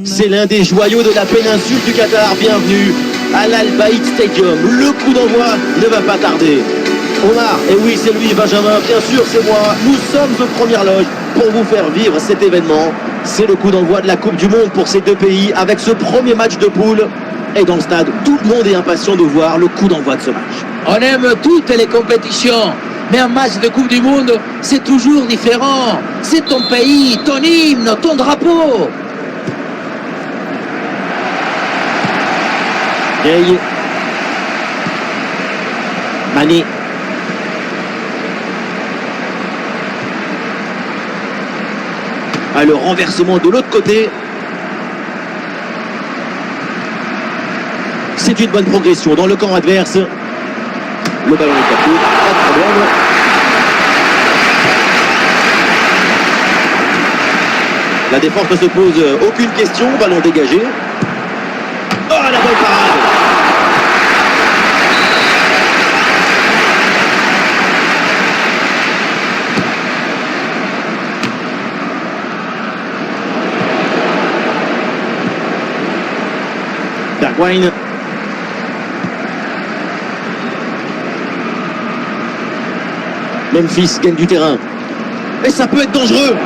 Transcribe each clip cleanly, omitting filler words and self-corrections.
C'est l'un des joyaux de la péninsule du Qatar. Bienvenue à l'Al Bayt Stadium. Le coup d'envoi ne va pas tarder. Omar, et oui c'est lui, Benjamin, bien sûr c'est moi. Nous sommes aux premières loges pour vous faire vivre cet événement. C'est le coup d'envoi de la Coupe du Monde pour ces deux pays avec ce premier match de poule. Et dans le stade, tout le monde est impatient de voir le coup d'envoi de ce match. On aime toutes les compétitions, mais un match de Coupe du Monde, c'est toujours différent. C'est ton pays, ton hymne, ton drapeau. Gay. Mané. Le renversement de l'autre côté. C'est une bonne progression dans le camp adverse. Le ballon est capté, pas de problème. La défense ne se pose aucune question, ballon dégagé. Oh, la bonne parade! Bergwijn. Memphis gagne du terrain. Et ça peut être dangereux.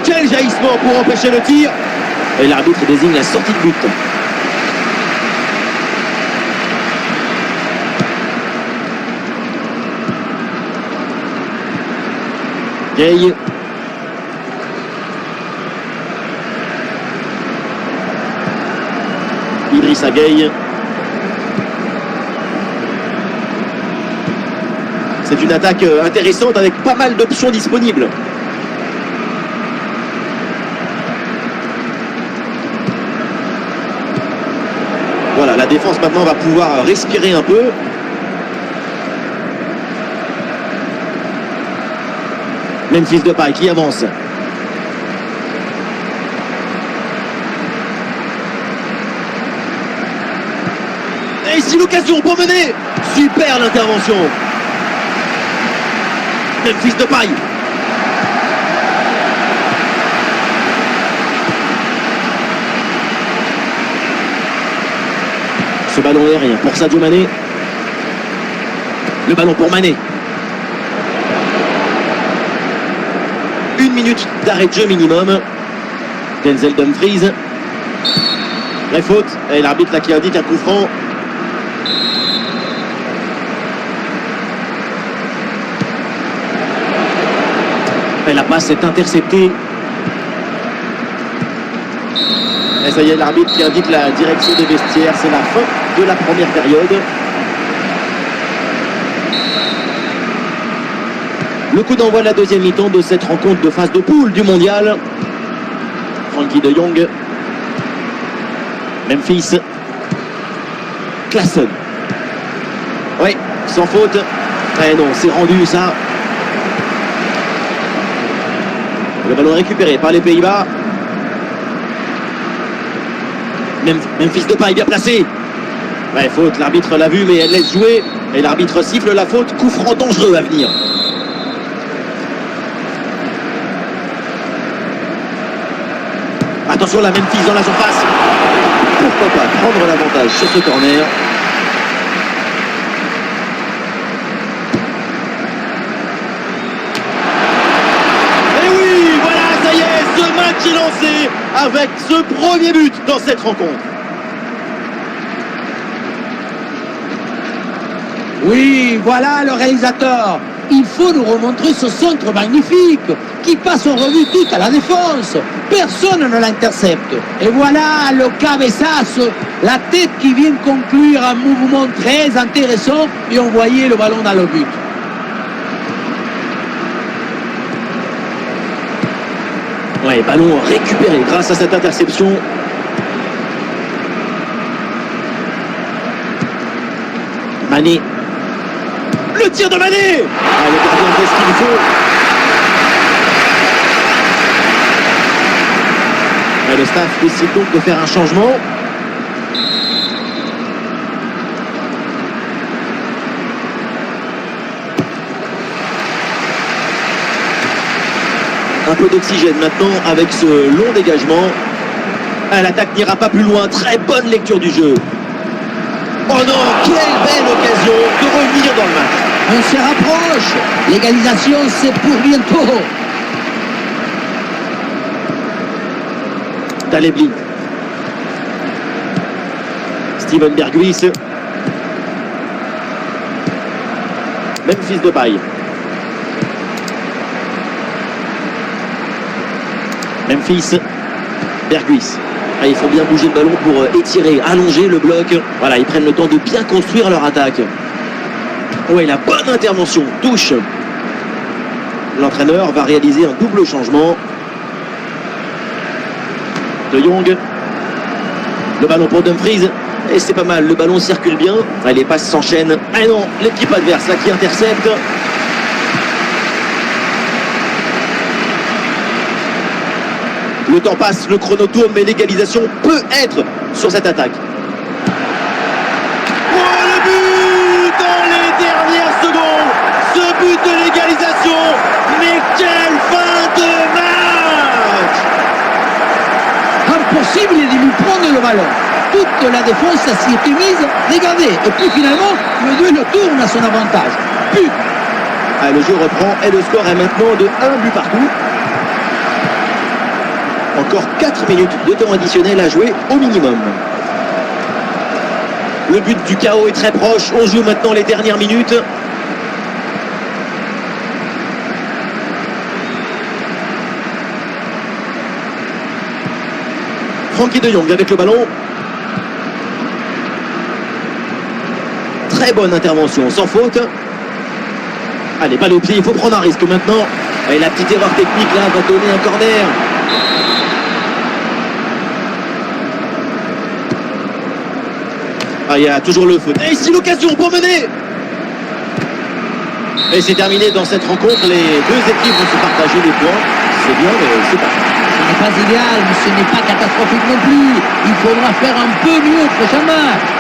Quel jaillissement pour empêcher le tir. Et l'arbitre désigne la sortie de but. Gay. Idrissa Gueye. C'est une attaque intéressante avec pas mal d'options disponibles. Voilà, la défense maintenant va pouvoir respirer un peu. Memphis Depay qui avance. Et ici l'occasion pour mener. Super l'intervention. Memphis Depay. Ce ballon aérien pour Sadio Mané. Le ballon pour Mané. 1 minute d'arrêt de jeu minimum. Denzel Dumfries. La faute. Et l'arbitre là qui indique un coup franc. Et la passe est interceptée. Et ça y est, l'arbitre qui indique la direction des vestiaires. C'est la fin de la première période. Le coup d'envoi de la deuxième mi-temps de cette rencontre de phase de poule du mondial. Frenkie de Jong. Memphis. Klaassen. Oui, sans faute. Eh non, c'est rendu ça. Le ballon récupéré par les Pays-Bas. Memphis Depay bien placé. Ouais, faute, l'arbitre l'a vu mais elle laisse jouer. Et l'arbitre siffle la faute. Coup franc dangereux à venir. Attention la Memphis dans la surface. Pourquoi pas prendre l'avantage sur ce corner. Est lancé avec ce premier but dans cette rencontre. Oui, voilà le réalisateur. Il faut nous remontrer ce centre magnifique qui passe en revue toute à la défense. Personne ne l'intercepte. Et voilà le cabeçazo, la tête qui vient conclure un mouvement très intéressant et envoyer le ballon dans le but. Ouais, ballon récupéré grâce à cette interception. Mané. Le tir de Mané. Le gardien fait ce qu'il faut. Et le staff décide donc de faire un changement. Un peu d'oxygène maintenant avec ce long dégagement. Ah, l'attaque n'ira pas plus loin. Très bonne lecture du jeu. Oh non, quelle belle occasion de revenir dans le match. On se rapproche. L'égalisation, c'est pour bientôt. Daley Steven Berghuis. Memphis Depay. Memphis. Berghuis. Ah, ils font bien bouger le ballon pour étirer, allonger le bloc. Voilà, ils prennent le temps de bien construire leur attaque. Ouais, la bonne intervention. Touche. L'entraîneur va réaliser un double changement. De Jong. Le ballon pour Dumfries. Et c'est pas mal, le ballon circule bien. Ah, les passes s'enchaînent. Ah non, l'équipe adverse là qui intercepte. Le temps passe, le chrono tourne, mais l'égalisation peut être sur cette attaque. Oh, le but dans les dernières secondes. Ce but de l'égalisation. Mais quelle fin de match! Impossible de lui prendre le ballon. Toute la défense s'y était mise. Regardez. Et puis finalement, le duel tourne à son avantage. But. Ah, le jeu reprend et le score est maintenant de 1 but partout. Encore 4 minutes de temps additionnel à jouer au minimum. Le but du chaos est très proche. On joue maintenant les dernières minutes. Frenkie de Jong avec le ballon. Très bonne intervention, sans faute. Allez, balle au pied, il faut prendre un risque maintenant. Et la petite erreur technique là va donner un corner. Ah, il y a toujours le faute. Et ici l'occasion pour mener. Et c'est terminé dans cette rencontre. Les deux équipes vont se partager les points. C'est bien, mais c'est pas. Ce n'est pas idéal, mais ce n'est pas catastrophique non plus. Il faudra faire un peu mieux au prochain match.